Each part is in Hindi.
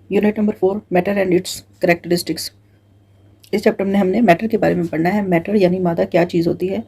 Unit number 4 matter and it's characteristics. इस चैप्टर में हमने मैटर के बारे में पढ़ना है। मैटर यानी मादा क्या चीज़ होती है,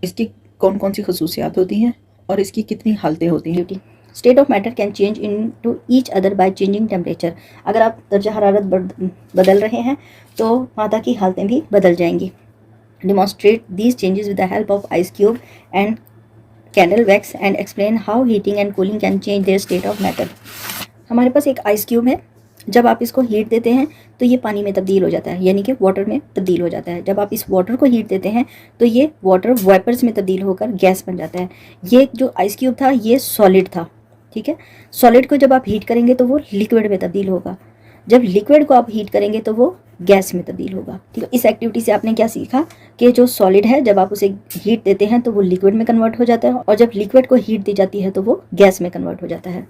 इसकी कौन कौन सी खसूसियात होती हैं और इसकी कितनी हालतें होती हैं। State of matter can change into each other by changing temperature. अगर आप दर्जा हरारत बदल रहे हैं तो मादा की हालतें भी बदल जाएंगी। Demonstrate these changes with the help of ice cube and candle wax and explain how heating and cooling can change their state of matter. हमारे पास एक आइस क्यूब है। जब आप इसको हीट देते हैं तो ये पानी में तब्दील हो जाता है, यानी कि वाटर में तब्दील हो जाता है। जब आप इस वाटर को हीट देते हैं तो ये वाटर वेपर्स में तब्दील होकर गैस बन जाता है। ये जो आइस क्यूब था ये सॉलिड था, ठीक है। सॉलिड को जब आप हीट करेंगे तो वो लिक्विड में तब्दील होगा। जब लिक्विड को आप हीट करेंगे तो वो गैस में तब्दील होगा, ठीक है। इस एक्टिविटी से आपने क्या सीखा कि जो सॉलिड है जब आप उसे हीट देते हैं तो वो लिक्विड में कन्वर्ट हो जाता है, और जब लिक्विड को हीट दी जाती है तो वो गैस में कन्वर्ट हो जाता है।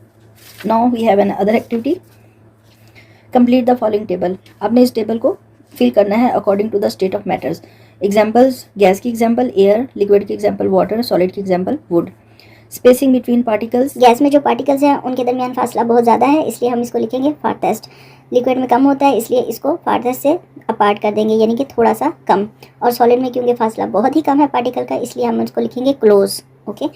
Now we have N other activity. Complete the following table. आपने इस टेबल को फिल करना है according to the state of matters. Examples, gas की एग्जाम्पल एयर, लिक्विड की एग्जाम्पल वाटर, सॉलिड की example wood. Spacing between particles, gas में जो पार्टिकल्स हैं उनके दरमियान फासला बहुत ज़्यादा है, इसलिए हम इसको लिखेंगे फारथेस्ट। लिक्विड में कम होता है इसलिए इसको फारथेस्ट से अपार्ट कर देंगे, यानी कि थोड़ा सा कम। और सॉलिड में क्योंकि फासला बहुत ही कम है पार्टिकल का, इसलिए हम उसको लिखेंगे क्लोज। ओके।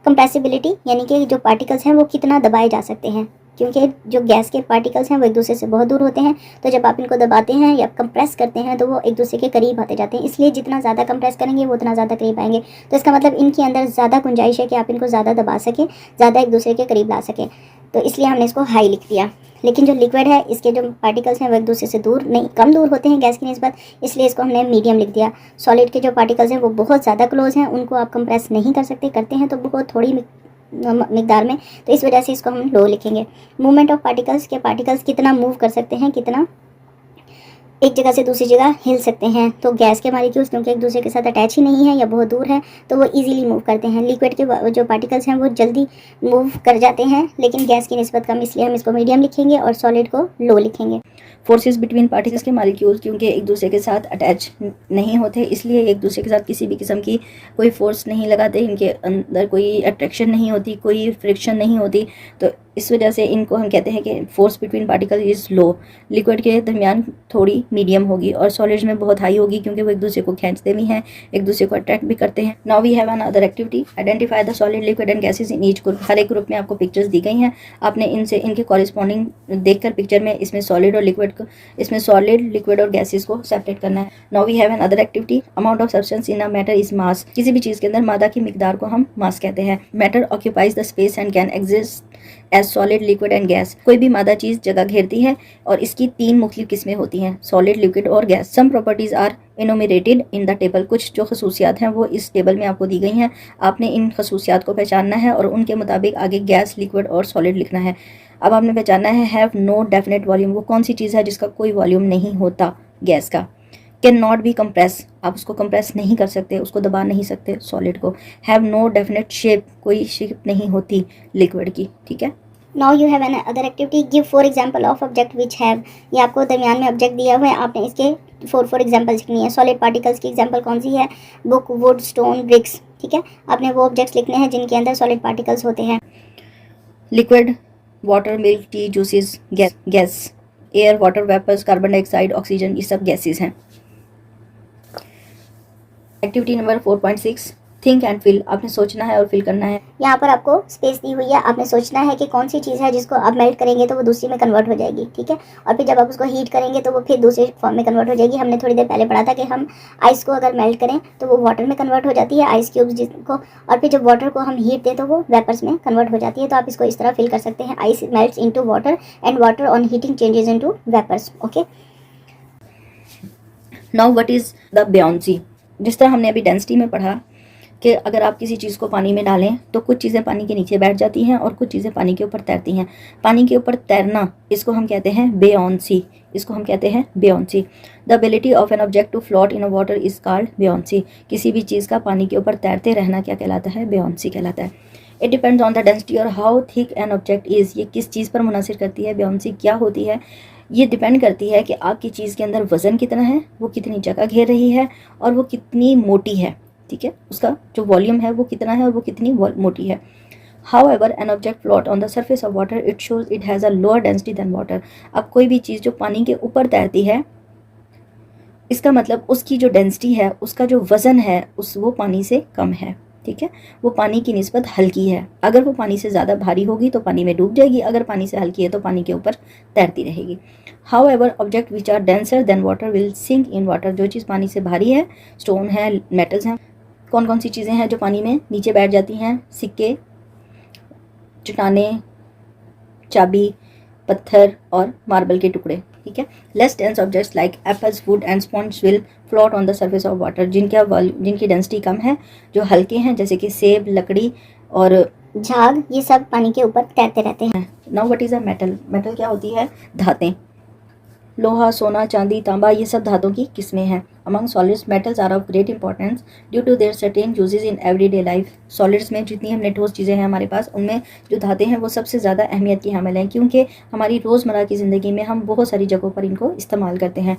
कंप्रेसिबिलिटी यानी कि जो पार्टिकल्स हैं वो कितना दबाए जा सकते हैं, क्योंकि जो गैस के पार्टिकल्स हैं वो एक दूसरे से बहुत दूर होते हैं, तो जब आप इनको दबाते हैं या कंप्रेस करते हैं तो वो एक दूसरे के करीब आते जाते हैं, इसलिए जितना ज़्यादा कंप्रेस करेंगे वो उतना ज़्यादा करीब आएंगे। तो इसका मतलब इनके अंदर ज़्यादा गुंजाइश है कि आप इनको ज़्यादा दबा सकें, ज़्यादा एक दूसरे के करीब ला सकें, तो इसलिए हमने इसको हाई लिख दिया। लेकिन जो लिक्विड है इसके जो पार्टिकल्स हैं वो एक दूसरे से दूर नहीं, कम दूर होते हैं गैस की निस्बत, इसलिए इसको हमने मीडियम लिख दिया। सॉलिड के जो पार्टिकल्स हैं वो बहुत ज़्यादा क्लोज हैं, उनको आप कंप्रेस नहीं कर सकते, करते हैं तो बहुत थोड़ी मिकदार में, तो इस वजह से इसको हम लो लिखेंगे। मूवमेंट ऑफ पार्टिकल्स के पार्टिकल्स कितना मूव कर सकते हैं, कितना एक जगह से दूसरी जगह हिल सकते हैं। तो गैस के मॉलिक्यूल्स क्योंकि एक दूसरे के साथ अटैच ही नहीं है या बहुत दूर है तो वो इजीली मूव करते हैं। लिक्विड के जो पार्टिकल्स हैं वो जल्दी मूव कर जाते हैं, लेकिन गैस की निस्बत कम, इसलिए हम इसको मीडियम लिखेंगे और सॉलिड को लो लिखेंगे। फोर्सेस बिटवीन पार्टिकल्स के मॉलिक्यूल्स क्योंकि एक दूसरे के साथ अटैच नहीं होते, इसलिए एक दूसरे के साथ किसी भी किस्म की कोई फोर्स नहीं लगाते, इनके अंदर कोई अट्रैक्शन नहीं होती, कोई फ्रिक्शन नहीं होती, तो इस वजह से इनको हम कहते हैं कि force between particle is low. Liquid के दरमियान थोड़ी मीडियम होगी और सॉलिड्स में बहुत हाई होगी, क्योंकि वो एक दूसरे को खींचते भी हैं, एक दूसरे को अट्रैक्ट भी करते हैं। Now we have N other activity. Identify the solid, liquid and gases in each group. हर एक ग्रुप में आपको पिक्चर्स दी गई हैं, आपने इनसे इनके कॉरिस्पॉन्डिंग देखकर पिक्चर में इसमें सॉलिड और लिक्विड को, इसमें सॉलिड, लिक्विड और गैसेस को सेपरेट करना है। Now we have N other activity. Amount of substance in a matter is mass. किसी भी चीज़ के अंदर मादा की मिकदार को हम मास कहते हैं। Matter occupies the space and can exist as solid, liquid and gas. कोई भी मादा चीज़ जगह घेरती है और इसकी तीन मुख्तलिफ किस्में होती हैं, सॉलिड, लिक्विड और gas. Some properties are enumerated in the table. कुछ जो खसूसियात हैं वो इस टेबल में आपको दी गई हैं, आपने इन खसूसियात को पहचानना है और उनके मुताबिक आगे गैस, लिक्विड और सॉलिड लिखना है। अब आपने पहचानना है हैव नो डेफिनेट वॉल्यूम। वो कौन सी चीज़ है जिसका कोई वॉल्यूम नहीं होता गैस का। कैन नॉट बी कंप्रेस, आप उसको कंप्रेस नहीं कर सकते, उसको दबा नहीं सकते सॉलिड को। हैव नो डेफिनेट शेप, कोई शेप नहीं होती लिक्विड की, ठीक है। Now you have an other activity. Give 4 example of object which have. ये आपको दरमियान में ऑब्जेक्ट दिया हुआ है, आपने इसके 4 एग्जाम्पल्स लिखनी है। सॉलिड पार्टिकल्स की एग्जाम्पल कौन सी है, बुक, वुड, स्टोन, ब्रिक्स, ठीक है। आपने वो ऑब्जेक्ट्स लिखने हैं जिनके अंदर सॉलिड पार्टिकल्स होते हैं। Liquid, water, milk, tea, juices, gas, air, water vapours, carbon dioxide, oxygen, ये सब गैसेस हैं। Activity number 4.6 think and fill. आपने सोचना है और फिल करना है। यहाँ पर आपको स्पेस दी हुई है, आपने सोचना है कि कौन सी चीज़ है जिसको आप मेल्ट करेंगे तो वो दूसरी में कन्वर्ट हो जाएगी, ठीक है। और फिर जब आप उसको हीट करेंगे तो वो फिर दूसरे फॉर्म में कन्वर्ट हो जाएगी। हमने थोड़ी देर पहले पढ़ा था कि हम आइस को अगर मेल्ट करें तो वो वाटर में कन्वर्ट हो जाती है, आइस क्यूब्स जिसको, और फिर जब वाटर को हम हीट दें तो वो वेपर्स में कन्वर्ट हो जाती है। तो आप इसको इस तरह फिल कर सकते हैं, ice melts into water and water on heating changes into vapours. Okay. Now what is the buoyancy. जिस तरह हमने अभी डेंसिटी में पढ़ा कि अगर आप किसी चीज़ को पानी में डालें तो कुछ चीज़ें पानी के नीचे बैठ जाती हैं और कुछ चीज़ें पानी के ऊपर तैरती हैं। पानी के ऊपर तैरना, इसको हम कहते हैं बेयॉन्सी, इसको हम कहते हैं buoyancy. The ability of an object to float in a water is called buoyancy. किसी भी चीज़ का पानी के ऊपर तैरते रहना क्या कहलाता है, बेयॉन्सी कहलाता है। It depends on the density और how thick an object is. ये किस चीज़ पर मुनासिर करती है, बेयॉन्सी क्या होती है, ये डिपेंड करती है कि आपकी चीज़ के अंदर वज़न कितना है, वो कितनी जगह घेर रही है और वो कितनी मोटी है, ठीक है। उसका जो वॉल्यूम है वो कितना है और वो कितनी मोटी है। However, an object float on the surface of water, it shows it has a lower density than water. अब कोई भी चीज़ जो पानी के ऊपर तैरती है, इसका मतलब उसकी जो डेंसिटी है, उसका जो वज़न है, वो पानी से कम है। ठीक है, वो पानी की निस्बत हल्की है। अगर वो पानी से ज़्यादा भारी होगी तो पानी में डूब जाएगी, अगर पानी से हल्की है तो पानी के ऊपर तैरती रहेगी। However, object which are denser than water will sink in water. जो चीज़ पानी से भारी है, स्टोन है, मेटल्स हैं। कौन कौन सी चीज़ें हैं जो पानी में नीचे बैठ जाती हैं? सिक्के, चट्टाने, चाबी, पत्थर और मार्बल के टुकड़े। ठीक है, less dense objects like apples, would and sponge will float on the surface of water. जिनकी डेंसिटी कम है, जो हल्के हैं, जैसे कि सेब, लकड़ी और झाग, ये सब पानी के ऊपर तैरते रहते हैं। Now what is a metal? Metal क्या होती है? धातें। लोहा, सोना, चांदी, तांबा, ये सब धातों की किस्में हैं। Among solids, metals are of great importance due to their certain usages in everyday life. Solids में जितनी हमने ठोस चीज़ें हैं हमारे पास, उनमें जो धातें हैं वो सबसे ज़्यादा अहमियत की हामिल हैं, क्योंकि हमारी रोज़मर्रा की ज़िंदगी में हम बहुत सारी जगहों पर इनको इस्तेमाल करते हैं।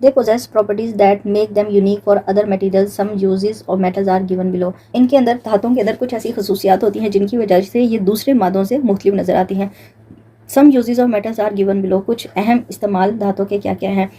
They possess properties that make them unique for other materials. Some uses of metals are given below. इनके अंदर, धातों के अंदर कुछ ऐसी खसूसियात होती हैं जिनकी वजह से ये दूसरे मादों से मुख्तलिफ नज़र आती हैं। Some uses of metals are given below. कुछ अहम इस्तेमाल धातों के क्या क्या हैं?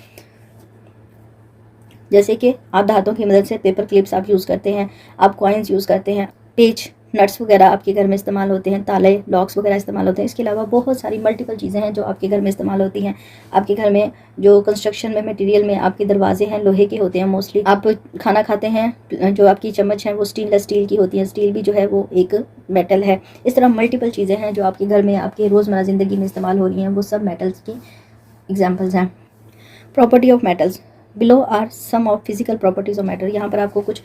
जैसे कि आप धातों की मदद से पेपर क्लिप्स आप यूज़ करते हैं, आप कॉइन्स यूज़ करते हैं, पेज, नट्स वगैरह आपके घर में इस्तेमाल होते हैं, ताले, लॉक्स वगैरह इस्तेमाल होते हैं। इसके अलावा बहुत सारी मल्टीपल चीज़ें हैं जो आपके घर में इस्तेमाल होती हैं। आपके घर में जो कंस्ट्रक्शन में मटेरियल में आपके दरवाजे हैं, लोहे के होते हैं मोस्टली। आप खाना खाते हैं, जो आपकी चम्मच हैं वो स्टेनलेस स्टील की होती हैं। स्टील भी जो है वो एक मेटल है। इस तरह मल्टीपल चीज़ें हैं जो आपके घर में आपके रोज़मर्रा ज़िंदगी में इस्तेमाल हो रही हैं, वो सब मेटल्स की एग्जाम्पल्स हैं। Property of metals below are some of physical properties of matter. यहाँ पर आपको कुछ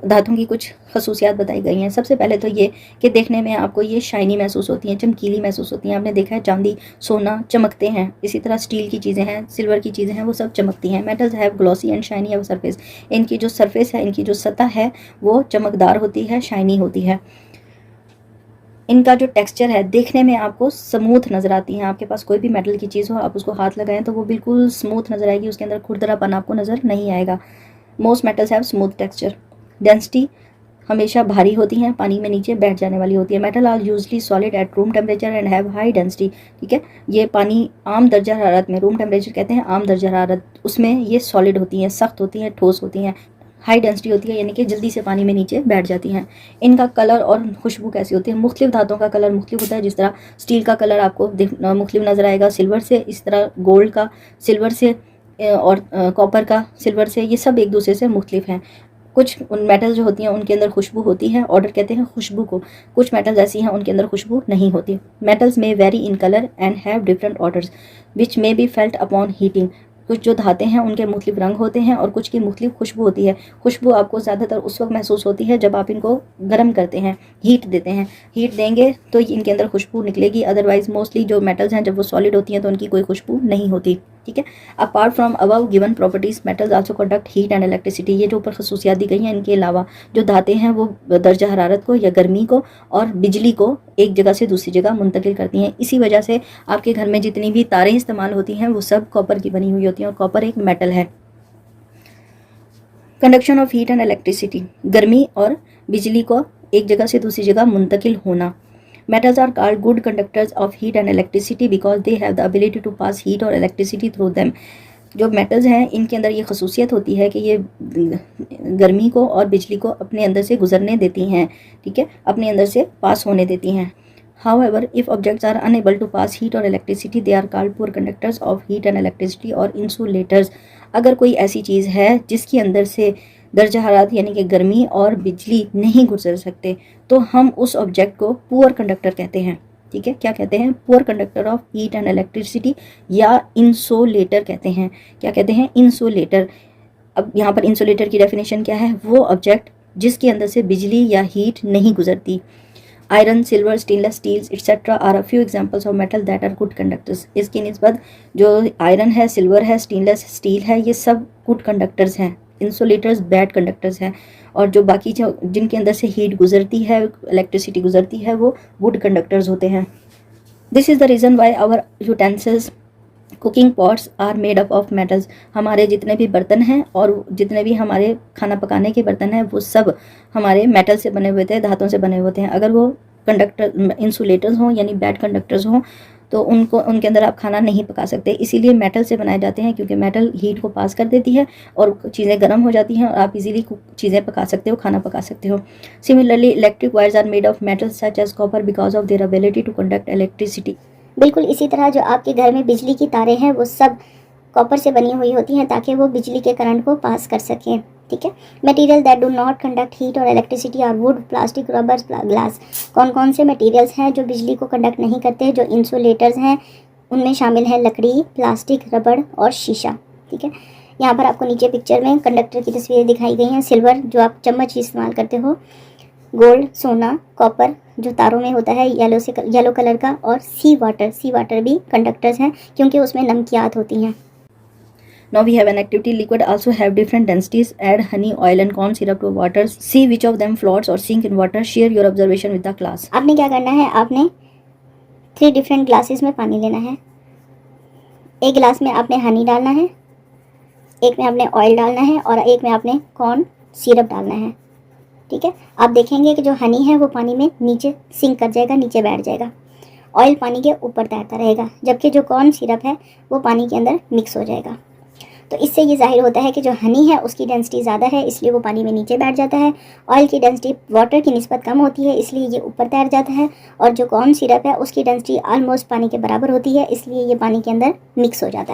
धातुओं की कुछ खसूसियात बताई गई हैं। सबसे पहले तो ये कि देखने में आपको ये शाइनी महसूस होती हैं, चमकीली महसूस होती हैं। आपने देखा है चांदी, सोना चमकते हैं, इसी तरह स्टील की चीज़ें हैं, सिल्वर की चीज़ें हैं, वो सब चमकती हैं। Metals have glossy and shiny have surface. इनकी जो सरफेस है, इनकी जो सतह है, वो चमकदार होती है, शाइनी होती है। इनका जो टेक्सचर है, देखने में आपको स्मूथ नज़र आती हैं। आपके पास कोई भी मेटल की चीज़ हो, आप उसको हाथ लगाएं तो वो बिल्कुल स्मूथ नज़र आएगी, उसके अंदर खुरदरापन आपको नज़र नहीं आएगा। Most metals have smooth texture. Density हमेशा भारी होती हैं, पानी में नीचे बैठ जाने वाली होती है। Metal are usually solid at room temperature and have high density. ठीक है, ये पानी आम दर्जा हरारत में, रूम टेम्परेचर कहते हैं आम दर्जा हरारत, उसमें ये सॉलिड होती हैं, सख्त होती हैं, ठोस होती हैं, हाई डेंसिटी होती है, यानी कि जल्दी से पानी में नीचे बैठ जाती हैं। इनका कलर और खुशबू कैसी होती है? मुख्तलिफ धातुओं का कलर मुख्तलिफ होता है। जिस तरह स्टील का कलर आपको मुख्तलिफ नज़र आएगा सिल्वर से, इस तरह गोल्ड का सिल्वर से और कॉपर का सिल्वर से, ये सब एक दूसरे से मुख्तलिफ हैं। कुछ मेटल जो होती हैं उनके अंदर खुशबू होती है, ऑर्डर कहते हैं खुशबू को। कुछ मेटल्स ऐसी हैं उनके अंदर खुशबू नहीं होती। मेटल्स में very in colour and have different orders which may be felt upon heating. कुछ जो धातें हैं उनके मुख्तलिफ रंग होते हैं और कुछ की मुख्तलिफ खुशबू होती है। खुशबू आपको ज़्यादातर उस वक्त महसूस होती है जब आप इनको गर्म करते हैं, हीट देते हैं। हीट देंगे तो इनके अंदर खुशबू निकलेगी, अदरवाइज मोस्टली जो मेटल्स हैं जब वो सॉलिड होती हैं तो उनकी कोई खुशबू नहीं होती। ठीक है, apart from above given properties, metals also conduct heat and electricity. ये जो ऊपर खसूसियात दी गई हैं, इनके अलावा जो धातें हैं वो दर्जा हरारत को या गर्मी को और बिजली को एक जगह से दूसरी जगह मुंतकिल करती हैं। इसी वजह से आपके घर में जितनी भी तारें इस्तेमाल होती हैं वो सब कॉपर की बनी हुई होती हैं और कॉपर एक मेटल है। Conduction of heat and electricity, गर्मी और बिजली को एक जगह से दूसरी जगह मुंतकिल होना। Metals are called good conductors of heat and electricity because they have the ability to pass heat or electricity through them. जो मेटल्स हैं इनके अंदर ये खसूसियत होती है कि ये गर्मी को और बिजली को अपने अंदर से गुजरने देती हैं। ठीक है, अपने अंदर से पास होने देती हैं। However, if objects are unable to pass heat or electricity, they are called poor conductors of heat and electricity or insulators. अगर कोई ऐसी चीज़ है जिसके अंदर से दर्जा हरारत यानी कि गर्मी और बिजली नहीं गुजर सकते, तो हम उस ऑब्जेक्ट को पुअर कंडक्टर कहते हैं। ठीक है, क्या कहते हैं? Poor conductor of heat and electricity या इंसुलेटर कहते हैं। क्या कहते हैं? इंसुलेटर। अब यहाँ पर इंसुलेटर की डेफिनेशन क्या है? वो ऑब्जेक्ट जिसके अंदर से बिजली या हीट नहीं गुजरती। Iron, silver, stainless steels etcetera are a few examples of metal that are good conductors. इसकी निस्बत जो आयरन है, सिल्वर है, स्टेनलेस स्टील है, ये सब गुड कंडक्टर्स हैं। इंसुलेटर्स बैड कंडक्टर्स हैं, और जो बाकी जो जिनके अंदर से हीट गुजरती है, इलेक्ट्रिसिटी गुजरती है, वो गुड कंडक्टर्स होते हैं। This is the reason why our utensils, cooking pots are made up of metals. हमारे जितने भी बर्तन हैं और जितने भी हमारे खाना पकाने के बर्तन हैं वो सब हमारे मेटल से बने हुए थे, धातुओं से बने हुए हैं। अगर वो कंडक्टर इंसुलेटर्स हों यानी बैड कंडक्टर्स हों तो उनके अंदर आप खाना नहीं पका सकते। इसीलिए मेटल से बनाए जाते हैं क्योंकि मेटल हीट को पास कर देती है और चीज़ें गर्म हो जाती हैं और आप इजीली चीज़ें पका सकते हो, खाना पका सकते हो। Similarly electric wires are made of metal such as copper because of their ability to conduct electricity. बिल्कुल इसी तरह जो आपके घर में बिजली की तारें हैं वो सब कॉपर से बनी हुई होती हैं ताकि वो बिजली के करंट को पास कर सकें। ठीक है। Material that do not conduct heat और electricity are wood, plastic, rubber, glass. कौन कौन से मटेरियल्स हैं जो बिजली को कंडक्ट नहीं करते, जो इंसुलेटर्स हैं? उनमें शामिल है लकड़ी, प्लास्टिक, रबड़ और शीशा। ठीक है। यहाँ पर आपको नीचे पिक्चर में कंडक्टर की तस्वीरें दिखाई गई हैं। सिल्वर जो आप चम्मच इस्तेमाल करते हो, गोल्ड सोना, कॉपर जो तारों में होता है येलो कलर का, और सी वाटर भी कंडक्टर्स हैं क्योंकि उसमें नमकियात होती हैं। Now we have an activity. Liquid also have different densities. Add honey, oil and corn syrup to water. See which of them floats or sink in water. Share your observation with the class. आपने क्या करना है, आपने 3 डिफरेंट ग्लासेस में पानी लेना है। एक गिलास में आपने हनी डालना है, एक में आपने ऑयल डालना है और एक में आपने कॉर्न सिरप डालना है। ठीक है। आप देखेंगे कि जो हनी है वो पानी में नीचे सिंक कर जाएगा, नीचे बैठ जाएगा। ऑयल पानी के ऊपर तैरता रहेगा, जबकि जो कॉर्न सिरप है वो पानी के अंदर मिक्स हो जाएगा। तो इससे ये जाहिर होता है कि जो हनी है उसकी डेंसिटी ज़्यादा है, इसलिए वो पानी में नीचे बैठ जाता है। ऑयल की डेंसिटी वाटर की निस्बत कम होती है, इसलिए ये ऊपर तैर जाता है। और जो कॉर्न सिरप है उसकी डेंसिटी ऑलमोस्ट पानी के बराबर होती है, इसलिए ये पानी के अंदर मिक्स हो जाता है।